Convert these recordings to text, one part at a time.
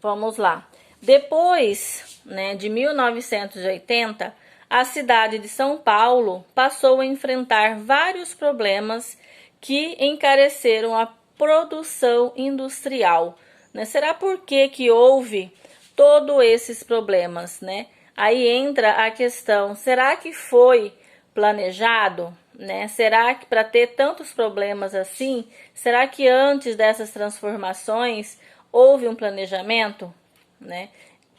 vamos lá. Depois, né, de 1980, a cidade de São Paulo passou a enfrentar vários problemas que encareceram a produção industrial, né? Será por que houve todos esses problemas, né? Aí entra a questão, será que foi planejado, né? Será que para ter tantos problemas assim, será que antes dessas transformações houve um planejamento, né?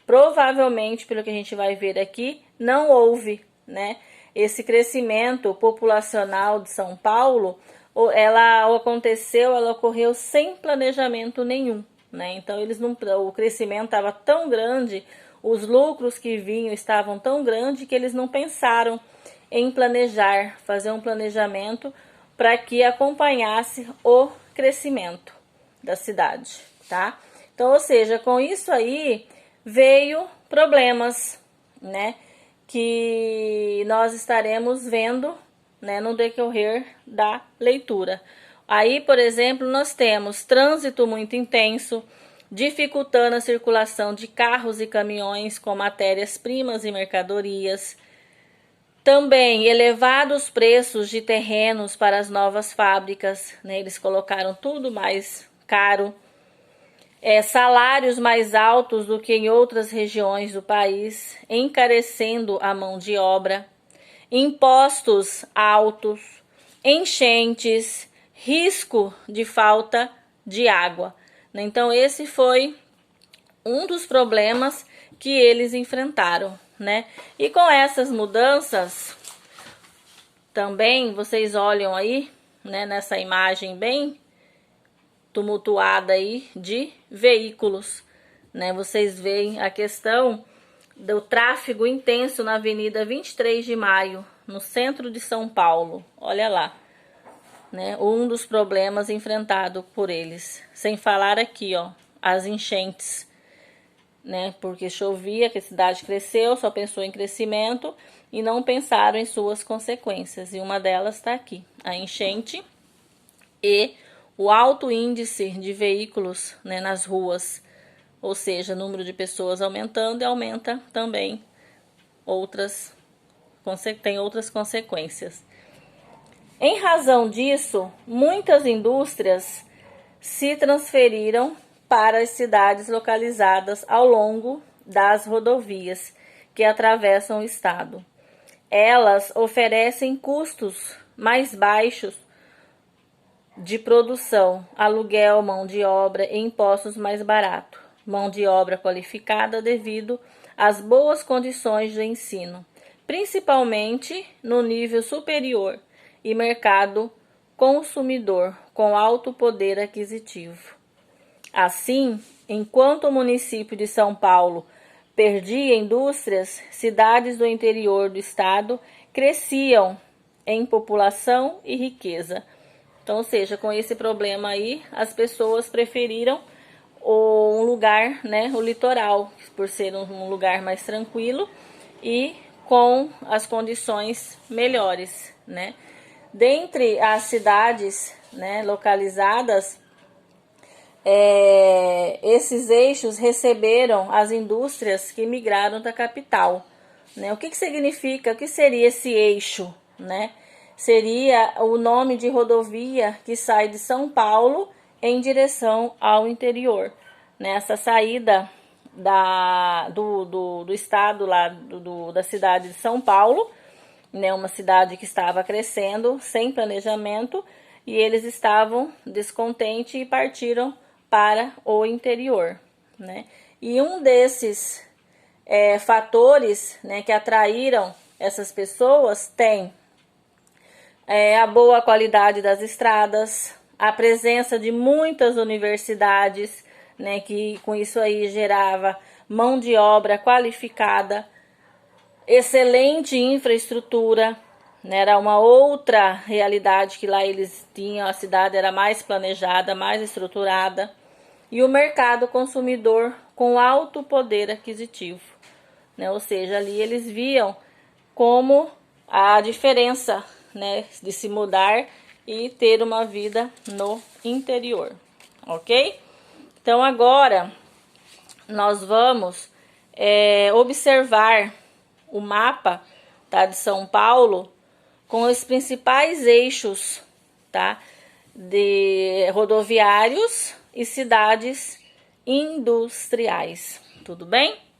Provavelmente, pelo que a gente vai ver aqui, não houve, né? Esse crescimento populacional de São Paulo, ela ocorreu sem planejamento nenhum, né? Então o crescimento estava tão grande, os lucros que vinham estavam tão grandes que eles não pensaram em planejar, fazer um planejamento para que acompanhasse o crescimento da cidade, tá? Então, ou seja, com isso aí veio problemas, né, que nós estaremos vendo, né, no decorrer da leitura. Aí, por exemplo, nós temos trânsito muito intenso, dificultando a circulação de carros e caminhões com matérias-primas e mercadorias. Também elevados preços de terrenos para as novas fábricas, né, eles colocaram tudo mais caro. Salários mais altos do que em outras regiões do país, encarecendo a mão de obra, impostos altos, enchentes, risco de falta de água. Então esse foi um dos problemas que eles enfrentaram, né? E com essas mudanças, também vocês olham aí, né, nessa imagem bem tumultuada aí de veículos, né? Vocês veem a questão do tráfego intenso na Avenida 23 de Maio, no centro de São Paulo. Olha lá, né? Um dos problemas enfrentados por eles. Sem falar aqui, ó, as enchentes, né? Porque chovia, que a cidade cresceu, só pensou em crescimento e não pensaram em suas consequências. E uma delas está aqui, a enchente e o alto índice de veículos, né, nas ruas, ou seja, o número de pessoas aumentando e aumenta também tem outras consequências. Em razão disso, muitas indústrias se transferiram para as cidades localizadas ao longo das rodovias que atravessam o estado. Elas oferecem custos mais baixos de produção, aluguel, mão de obra e impostos mais baratos, mão de obra qualificada devido às boas condições de ensino, principalmente no nível superior, e mercado consumidor com alto poder aquisitivo. Assim, enquanto o município de São Paulo perdia indústrias, cidades do interior do estado cresciam em população e riqueza. Então, ou seja, com esse problema aí, as pessoas preferiram um lugar, né, o litoral, por ser um lugar mais tranquilo e com as condições melhores, né? Dentre as cidades, né, localizadas, esses eixos receberam as indústrias que migraram da capital, né? O que significa, o que seria esse eixo, né? Seria o nome de rodovia que sai de São Paulo em direção ao interior. Nessa saída do estado lá, da cidade de São Paulo, né, uma cidade que estava crescendo sem planejamento, e eles estavam descontentes e partiram para o interior, né? E um desses fatores, né, que atraíram essas pessoas tem a boa qualidade das estradas, a presença de muitas universidades, né, que com isso aí gerava mão de obra qualificada, excelente infraestrutura, né, era uma outra realidade que lá eles tinham, a cidade era mais planejada, mais estruturada, e o mercado consumidor com alto poder aquisitivo, né, ou seja, ali eles viam como a diferença, né, de se mudar e ter uma vida no interior, ok? Então agora nós vamos observar o mapa, tá, de São Paulo com os principais eixos, tá, de rodoviários e cidades industriais. Tudo bem?